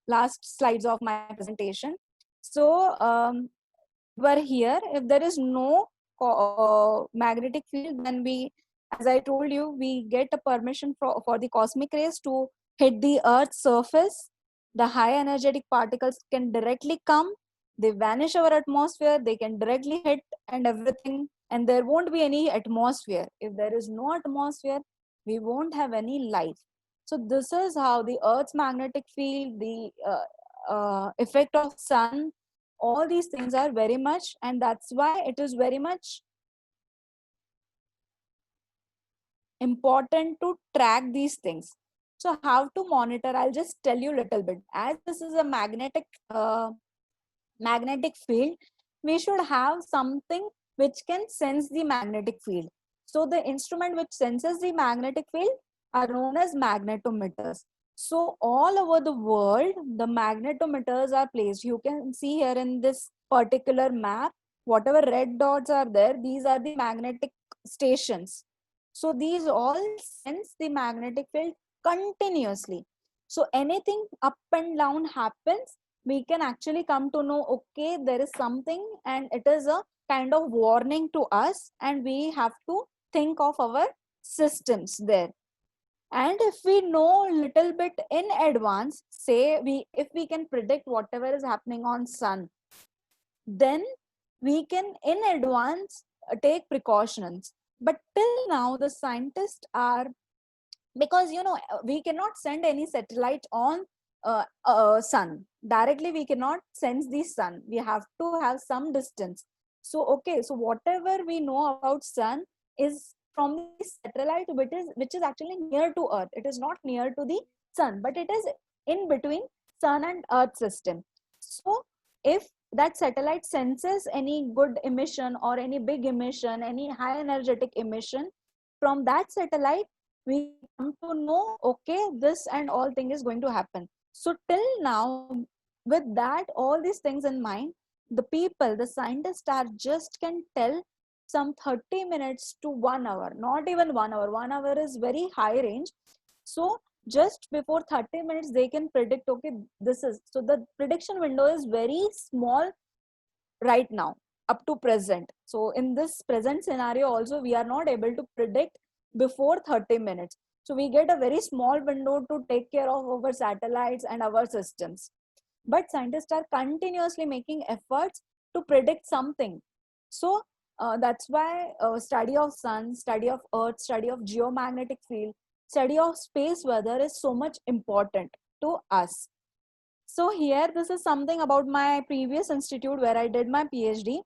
last slides of my presentation. So we're here. If there is no magnetic field, then we, as I told you, we get a permission for the cosmic rays to hit the Earth's surface. The high energetic particles can directly come, they vanish our atmosphere, they can directly hit and everything, and there won't be any atmosphere. If there is no atmosphere, we won't have any life. So this is how the Earth's magnetic field, the effect of sun, all these things are very much, and that's why it is very much important to track these things. So how to monitor, I'll just tell you a little bit. As this is a magnetic field, we should have something which can sense the magnetic field. So the instrument which senses the magnetic field are known as magnetometers. So all over the world, the magnetometers are placed. You can see here in this particular map, whatever red dots are there, these are the magnetic stations. So these all sense the magnetic field continuously. So anything up and down happens, we can actually come to know, okay, there is something and it is a kind of warning to us, and we have to think of our systems there. And if we know little bit in advance, say if we can predict whatever is happening on sun, then we can in advance take precautions. But till now the scientists are, because we cannot send any satellite on sun directly, we cannot sense the sun, we have to have some distance. So okay, so whatever we know about sun is from the satellite, which is actually near to earth. It is not near to the sun, but it is in between sun and earth system. So if that satellite senses any good emission or any big emission, any high energetic emission from that satellite, we come to know, okay, this and all thing is going to happen. So till now, with that all these things in mind, the people, the scientists are just can tell some 30 minutes to 1 hour, not even 1 hour. 1 hour is very high range. So just before 30 minutes they can predict, okay, this is, so the prediction window is very small right now up to present. So in this present scenario also, we are not able to predict before 30 minutes. So we get a very small window to take care of our satellites and our systems. But scientists are continuously making efforts to predict something. So that's why study of sun, study of earth, study of geomagnetic field, study of space weather is so much important to us. So here, this is something about my previous institute where I did my PhD.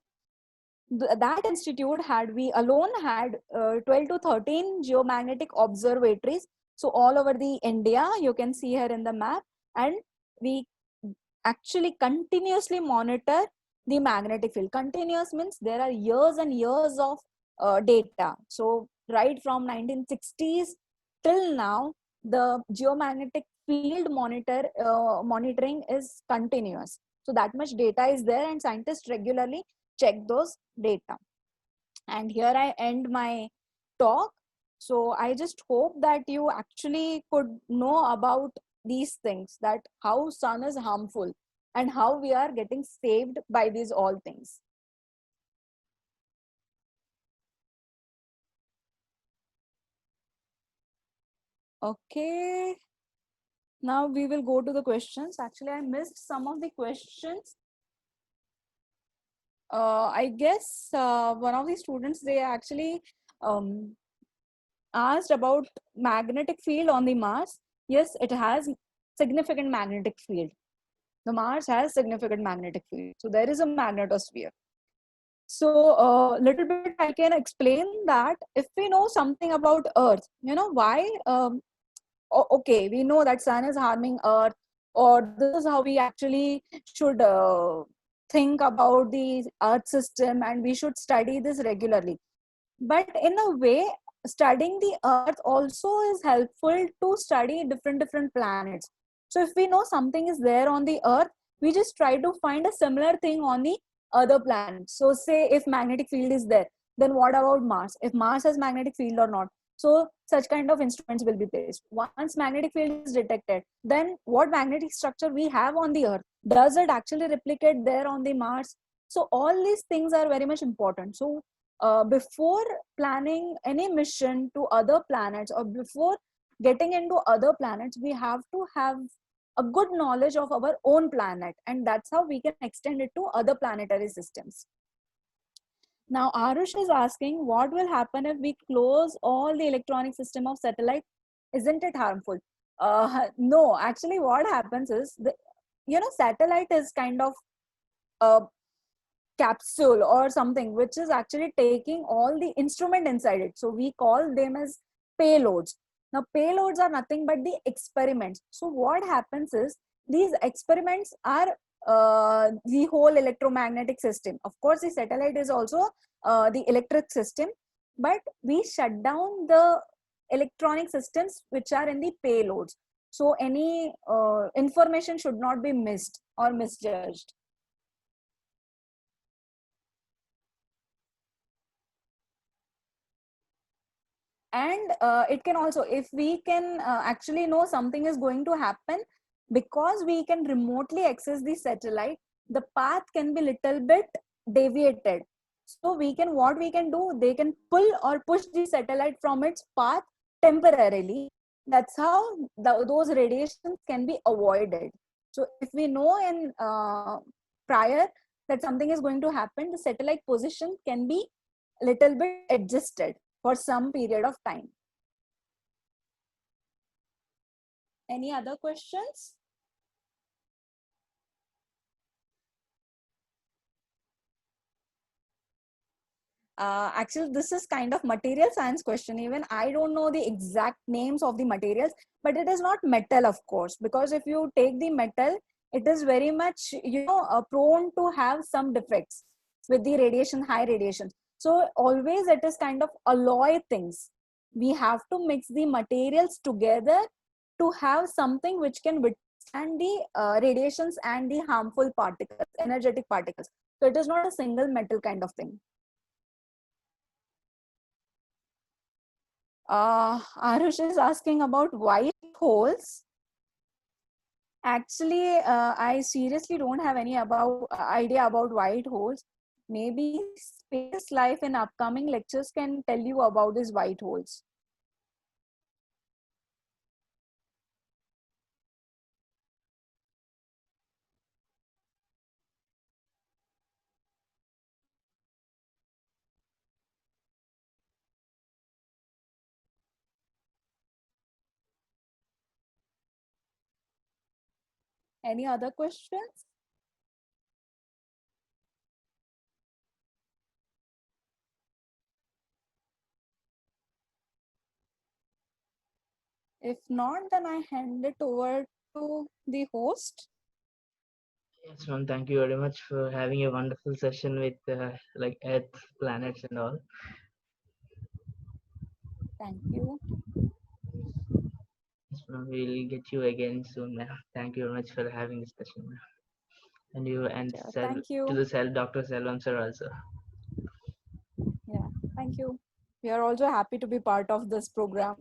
That institute we alone had 12 to 13 geomagnetic observatories. So all over the India, you can see here in the map, and we actually continuously monitor the magnetic field. Continuous means there are years and years of data. So right from 1960s till now, the geomagnetic field monitoring is continuous. So that much data is there, and scientists regularly check those data. And here I end my talk. So I just hope that you actually could know about these things, that how sun is harmful and how we are getting saved by these all things. Okay, now we will go to the questions. Actually, I missed some of the questions. I guess one of the students, they actually asked about magnetic field on the Mars. Yes, it has significant magnetic field. The Mars has significant magnetic field. So there is a magnetosphere. So little bit I can explain that if we know something about Earth, why, okay, we know that sun is harming Earth, or this is how we actually should think about the Earth system, and we should study this regularly. But in a way, studying the Earth also is helpful to study different planets. So if we know something is there on the Earth, we just try to find a similar thing on the other planets. So say if magnetic field is there, then what about Mars? If Mars has magnetic field or not? So such kind of instruments will be placed. Once magnetic field is detected, then what magnetic structure we have on the Earth, does it actually replicate there on the Mars? So all these things are very much important. So before planning any mission to other planets, or before getting into other planets, we have to have a good knowledge of our own planet, and that's how we can extend it to other planetary systems. Now Arush is asking, what will happen if we close all the electronic system of satellite? Isn't it harmful? No, actually what happens is, satellite is kind of a capsule or something which is actually taking all the instrument inside it. So we call them as payloads. Now payloads are nothing but the experiments. So what happens is, these experiments are the whole electromagnetic system. Of course the satellite is also the electric system, but we shut down the electronic systems which are in the payloads. So any information should not be missed or misjudged. And it can also, if we can actually know something is going to happen, because we can remotely access the satellite, the path can be little bit deviated. So we can, what we can do, they can pull or push the satellite from its path temporarily. That's how those radiations can be avoided. So if we know in prior that something is going to happen, the satellite position can be little bit adjusted for some period of time. Any other questions? Actually, this is kind of material science question. Even I don't know the exact names of the materials, but it is not metal, of course, because if you take the metal, it is very much, prone to have some defects with the radiation, high radiation. So always it is kind of alloy things. We have to mix the materials together to have something which can withstand the radiations and the harmful particles, energetic particles. So it is not a single metal kind of thing. Arush is asking about white holes. Actually, I seriously don't have any idea about white holes. Maybe Space Life in upcoming lectures can tell you about these white holes. Any other questions? If not, then I hand it over to the host. Yes, ma'am. Thank you very much for having a wonderful session with like Earth, planets, and all. Thank you. Yes, ma'am. We'll get you again soon, ma'am. Thank you very much for having this session, ma'am. And you and Yeah, Sel, thank to you. the Sel, Dr. Selvam sir also. Yeah, thank you. We are also happy to be part of this program.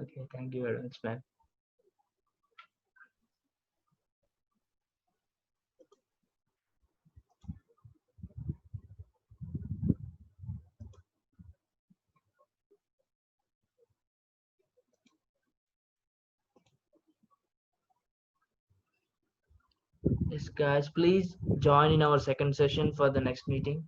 Okay, thank you very much, ma'am. Yes, guys, please join in our second session for the next meeting.